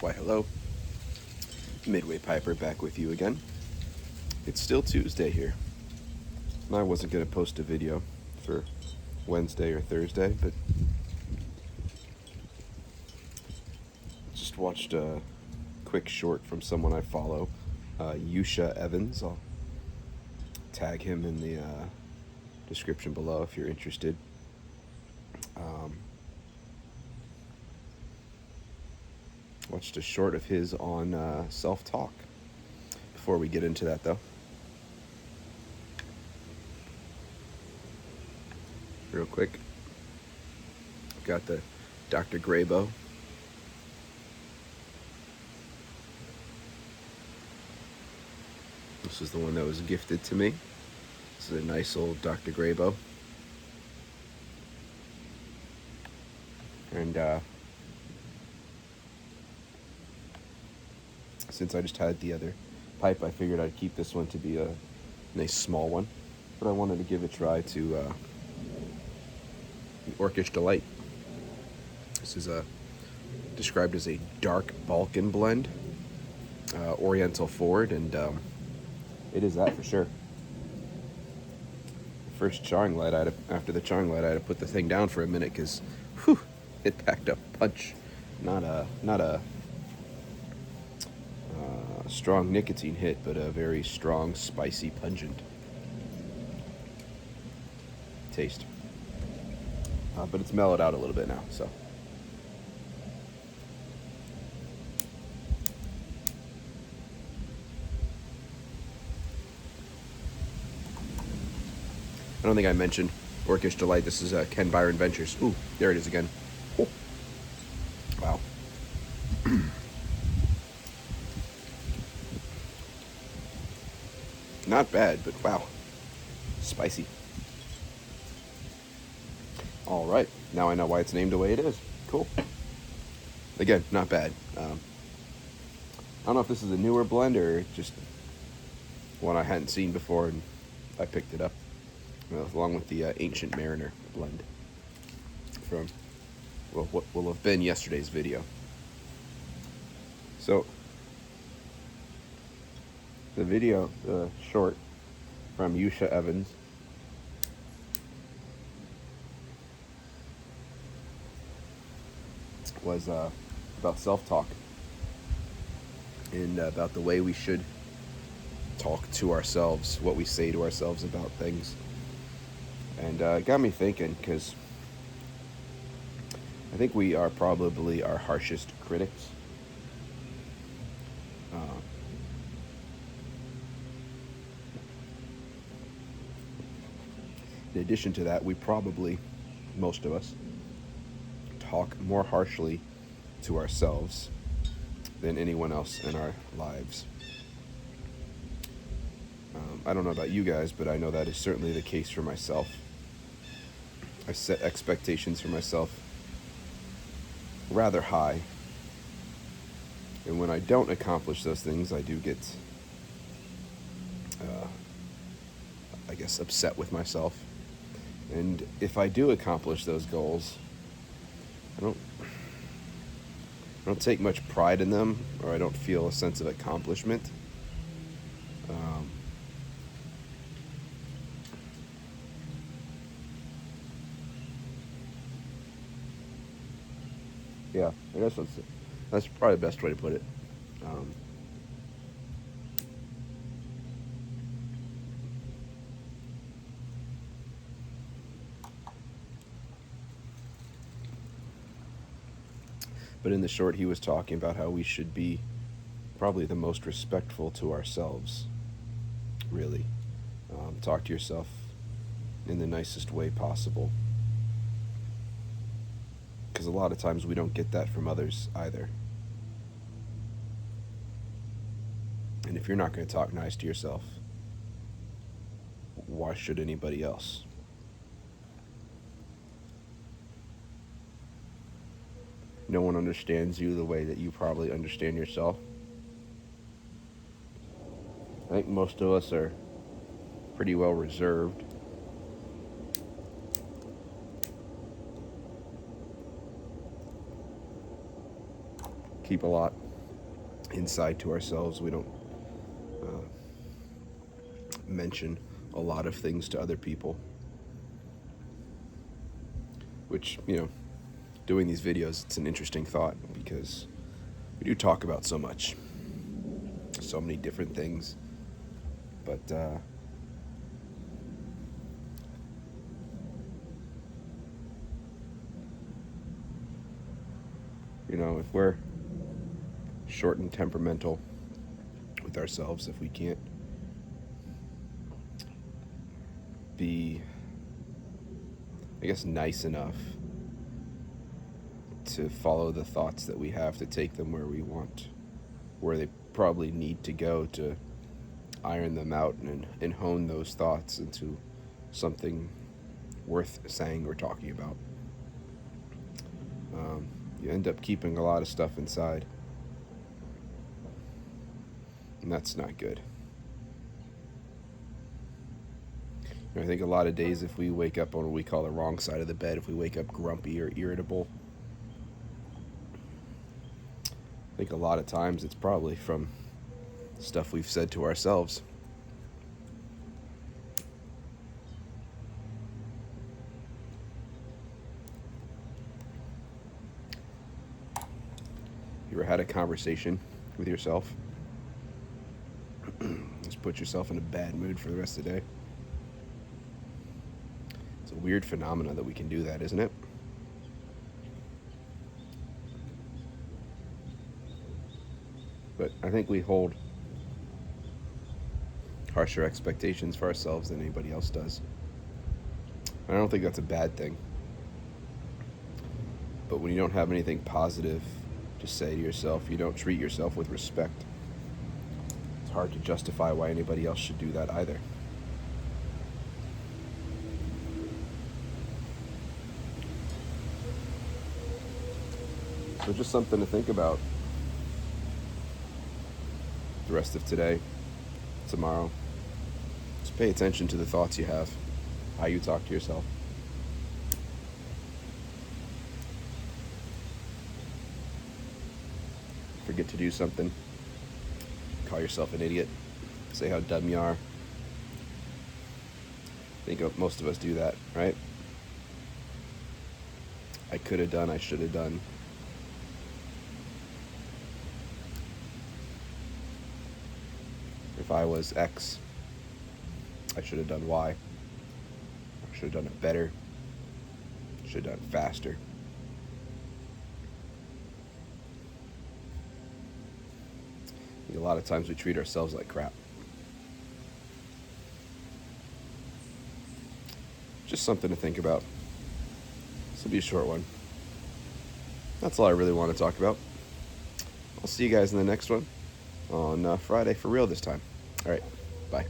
Why hello, Midway Piper back with you again. It's still Tuesday here. I wasn't going to post a video for Wednesday or Thursday, but just watched a quick short from someone I follow, Yusha Evans. I'll tag him in the description below if you're interested. Watched a short of his on self-talk. Before we get into that, though, real quick, got the Dr. Graybo. This is the one that was gifted to me. This is a nice old Dr. Graybo. And since I just had the other pipe, I figured I'd keep this one to be a nice small one. But I wanted to give a try to the Orcish Delight. This is described as a dark Balkan blend, Oriental forward, and it is that for sure. First charring light, after the charring light, I had to put the thing down for a minute because, it packed a punch. Not a strong nicotine hit, but a very strong, spicy, pungent taste. But it's mellowed out a little bit now, so. I don't think I mentioned Orcish Delight. This is Ken Byron Ventures. Ooh, there it is again. Oh. Wow. Not bad, but wow. Spicy. All right. Now I know why it's named the way it is. Cool. Again, not bad. I don't know if this is a newer blend or just one I hadn't seen before and I picked it up. Along with the Ancient Mariner blend from, well, what will have been yesterday's video. So, the video short from Yusha Evans was about self-talk and about the way we should talk to ourselves, what we say to ourselves about things. And it got me thinking, because I think we are probably our harshest critics. In addition to that, we probably, most of us, talk more harshly to ourselves than anyone else in our lives. I don't know about you guys, but I know that is certainly the case for myself. I set expectations for myself rather high. And when I don't accomplish those things, I do get, I guess, upset with myself. And if I do accomplish those goals, I don't take much pride in them, or I don't feel a sense of accomplishment. Yeah, I guess that's probably the best way to put it. But in the short, he was talking about how we should be probably the most respectful to ourselves, really. Talk to yourself in the nicest way possible. Because a lot of times we don't get that from others either. And if you're not going to talk nice to yourself, why should anybody else? No one understands you the way that you probably understand yourself. I think most of us are pretty well reserved. Keep a lot inside to ourselves. We don't mention a lot of things to other people, which, doing these videos, it's an interesting thought because we do talk about so much, so many different things, but if we're short and temperamental with ourselves, if we can't be, I guess, nice enough to follow the thoughts that we have, to take them where we want, where they probably need to go, to iron them out and hone those thoughts into something worth saying or talking about. You end up keeping a lot of stuff inside, and that's not good. I think a lot of days, if we wake up on what we call the wrong side of the bed, if we wake up grumpy or irritable, I think a lot of times it's probably from stuff we've said to ourselves. You ever had a conversation with yourself? Just put yourself in a bad mood for the rest of the day. It's a weird phenomenon that we can do that, isn't it? But I think we hold harsher expectations for ourselves than anybody else does. I don't think that's a bad thing. But when you don't have anything positive to say to yourself, you don't treat yourself with respect, it's hard to justify why anybody else should do that either. So just something to think about the rest of today, tomorrow. Just pay attention to the thoughts you have, how you talk to yourself. Forget to do something, call yourself an idiot, say how dumb you are. I think most of us do that, right? I could have done, I should have done. If I was X, I should have done Y. I should have done it better. Should have done it faster. A lot of times we treat ourselves like crap. Just something to think about. This will be a short one. That's all I really want to talk about. I'll see you guys in the next one on Friday for real this time. All right, bye.